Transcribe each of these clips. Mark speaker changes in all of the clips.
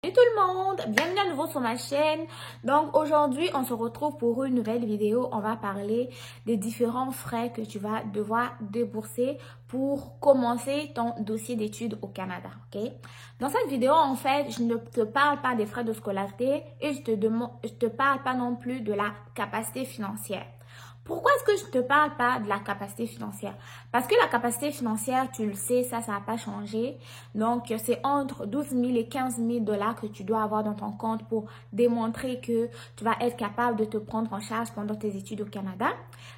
Speaker 1: Salut tout le monde, bienvenue à nouveau sur ma chaîne. Donc aujourd'hui on se retrouve pour une nouvelle vidéo. On va parler des différents frais que tu vas devoir débourser pour commencer ton dossier d'études au Canada, ok? Dans cette vidéo en fait je ne te parle pas des frais de scolarité et je te parle pas non plus de la capacité financière. Pourquoi est-ce que je ne te parle pas de la capacité financière? Parce que la capacité financière, tu le sais, ça n'a pas changé. Donc, c'est entre 12 000 et 15 000 dollars que tu dois avoir dans ton compte pour démontrer que tu vas être capable de te prendre en charge pendant tes études au Canada.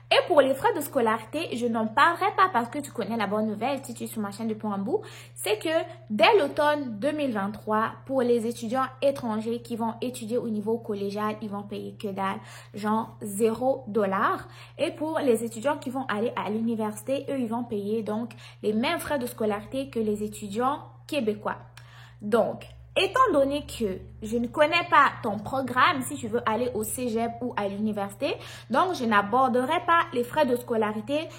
Speaker 1: Et pour les frais de scolarité, je n'en parlerai pas parce que tu connais la bonne nouvelle si tu es sur ma chaîne depuis un bout. C'est que dès l'automne 2023, pour les étudiants étrangers qui vont étudier au niveau collégial, ils vont payer que dalle, genre 0 $. Et pour les étudiants qui vont aller à l'université, eux, ils vont payer donc les mêmes frais de scolarité que les étudiants québécois. Donc, étant donné que je ne connais pas ton programme, si tu veux aller au cégep ou à l'université, donc je n'aborderai pas les frais de scolarité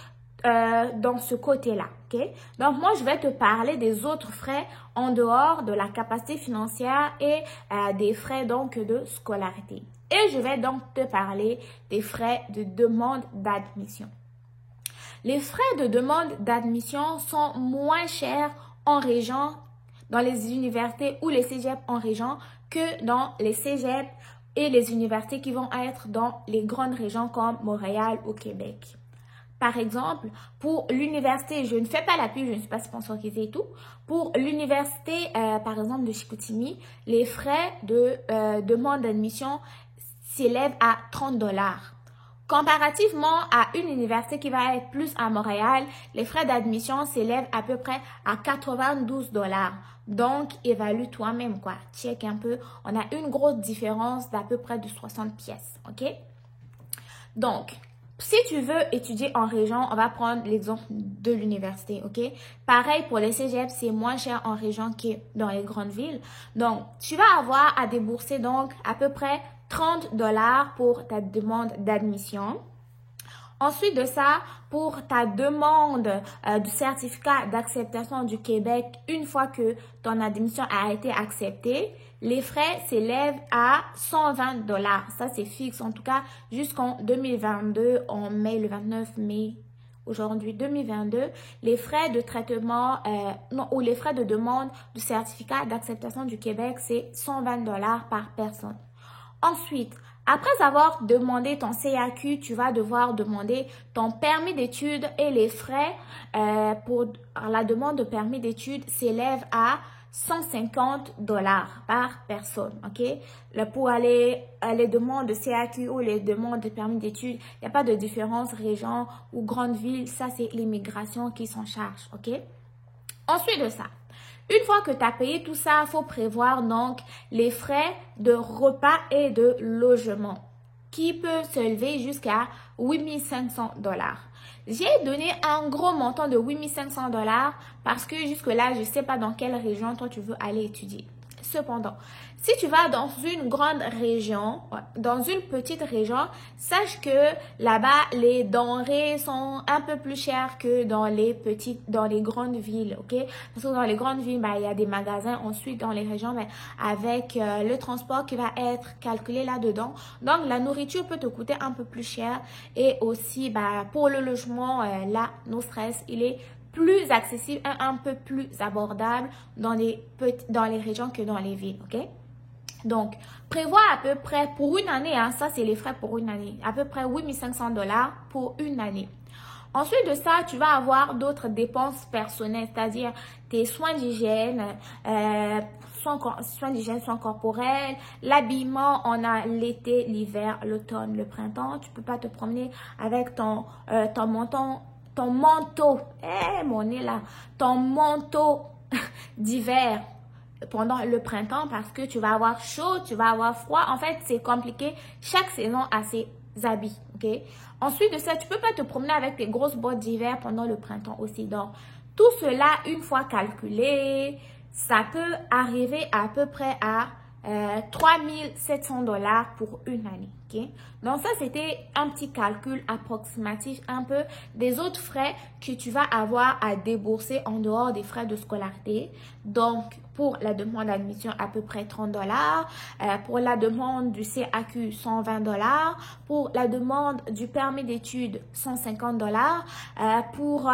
Speaker 1: dans ce côté-là, ok? Donc, moi, je vais te parler des autres frais en dehors de la capacité financière et des frais donc de scolarité. Et je vais donc te parler des frais de demande d'admission. Les frais de demande d'admission sont moins chers en région, dans les universités ou les cégeps en région, que dans les cégeps et les universités qui vont être dans les grandes régions comme Montréal ou Québec. Par exemple, pour l'université, je ne fais pas la pub, je ne suis pas sponsorisée et tout. Pour l'université, par exemple, de Chicoutimi, les frais de demande d'admission s'élèvent à 30 $. Comparativement à une université qui va être plus à Montréal, les frais d'admission s'élèvent à peu près à 92 $. Donc, évalue toi-même, quoi. Check un peu. On a une grosse différence d'à peu près de 60 pièces, ok? Donc, si tu veux étudier en région, on va prendre l'exemple de l'université, ok? Pareil pour les cégeps, c'est moins cher en région que dans les grandes villes. Donc, tu vas avoir à débourser donc à peu près 30 $ pour ta demande d'admission. Ensuite de ça, pour ta demande du certificat d'acceptation du Québec, une fois que ton admission a été acceptée, les frais s'élèvent à 120 $. Ça, c'est fixe, en tout cas, jusqu'en 2022, en mai, le 29 mai. Aujourd'hui, 2022, les frais de traitement ou les frais de demande du certificat d'acceptation du Québec, c'est 120 $ par personne. Ensuite, après avoir demandé ton CAQ, tu vas devoir demander ton permis d'études et les frais pour la demande de permis d'études s'élèvent à 150 $ par personne, ok? Pour les demandes de CAQ ou les demandes de permis d'études, il n'y a pas de différence région ou grande ville, ça c'est l'immigration qui s'en charge, ok? Ensuite de ça, une fois que tu as payé tout ça, il faut prévoir donc les frais de repas et de logement qui peuvent s'élever jusqu'à 8 500 $. J'ai donné un gros montant de 8 500 $ parce que jusque-là, je ne sais pas dans quelle région toi tu veux aller étudier. Cependant, si tu vas dans une grande région, dans une petite région, sache que là-bas, les denrées sont un peu plus chères que dans les grandes villes, ok? Parce que dans les grandes villes, il y a des magasins. Ensuite, dans les régions, avec le transport qui va être calculé là-dedans. Donc, la nourriture peut te coûter un peu plus cher. Et aussi, pour le logement, là, no stress, il est plus accessible et un peu plus abordable dans les régions que dans les villes, ok? Donc, prévois à peu près pour une année, ça c'est les frais pour une année, à peu près 8 500 $, pour une année. Ensuite de ça, tu vas avoir d'autres dépenses personnelles, c'est-à-dire tes soins d'hygiène, soins corporels, l'habillement, on a l'été, l'hiver, l'automne, le printemps. Tu peux pas te promener avec ton manteau, mon nez là, ton manteau d'hiver pendant le printemps parce que tu vas avoir chaud, tu vas avoir froid. En fait, c'est compliqué. Chaque saison a ses habits, ok? Ensuite de ça, tu peux pas te promener avec tes grosses bottes d'hiver pendant le printemps aussi. Donc, tout cela, une fois calculé, ça peut arriver à peu près à 3 700 $ pour une année, ok? Donc ça, c'était un petit calcul approximatif un peu des autres frais que tu vas avoir à débourser en dehors des frais de scolarité. Donc, Pour la demande d'admission, à peu près 30 $. Pour la demande du CAQ, 120 $. Pour la demande du permis d'études, 150 $. Pour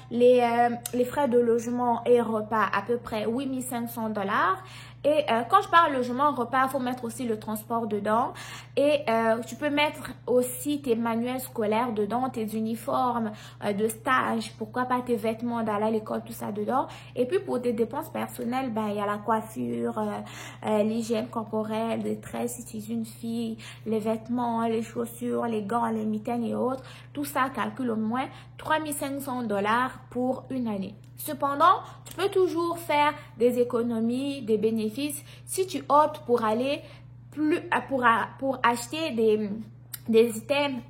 Speaker 1: les frais de logement et repas, à peu près 8 500 $. Et quand je parle logement, repas, il faut mettre aussi le transport dedans. Et tu peux mettre aussi tes manuels scolaires dedans, tes uniformes de stage, pourquoi pas tes vêtements d'aller à l'école, tout ça dedans. Et puis pour tes dépenses personnelles, ben, il y a la coiffure, l'hygiène corporelle, les tresses si tu es une fille, les vêtements, les chaussures, les gants, les mitaines et autres. Tout ça calcule au moins 3 500 $ pour une année. Cependant, tu peux toujours faire des économies, des bénéfices si tu optes pour aller pour acheter des items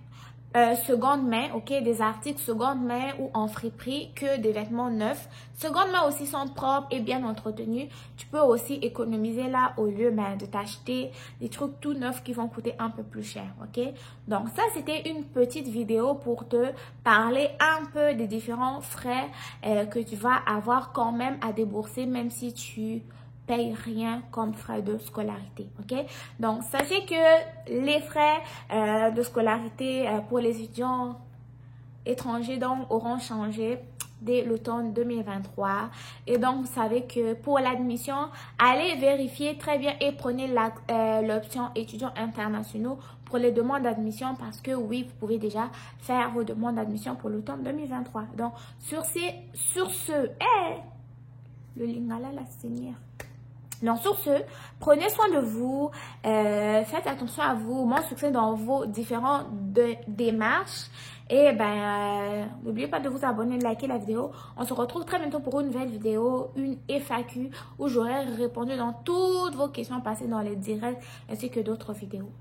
Speaker 1: seconde main, ok, des articles seconde main ou en friperie que des vêtements neufs. Seconde main aussi sont propres et bien entretenus. Tu peux aussi économiser là au lieu de t'acheter des trucs tout neufs qui vont coûter un peu plus cher, ok. Donc ça, c'était une petite vidéo pour te parler un peu des différents frais que tu vas avoir quand même à débourser, même si tu paye rien comme frais de scolarité, ok? Donc, sachez que les frais de scolarité pour les étudiants étrangers donc auront changé dès l'automne 2023. Et donc, vous savez que pour l'admission, allez vérifier très bien et prenez l'option étudiants internationaux pour les demandes d'admission parce que oui, vous pouvez déjà faire vos demandes d'admission pour l'automne 2023. Donc, sur ce, le lingala la seigneur. Donc, sur ce, prenez soin de vous, faites attention à vous, bon succès dans vos différentes démarches. Et n'oubliez pas de vous abonner, de liker la vidéo. On se retrouve très bientôt pour une nouvelle vidéo, une FAQ, où j'aurai répondu dans toutes vos questions passées dans les directs ainsi que d'autres vidéos.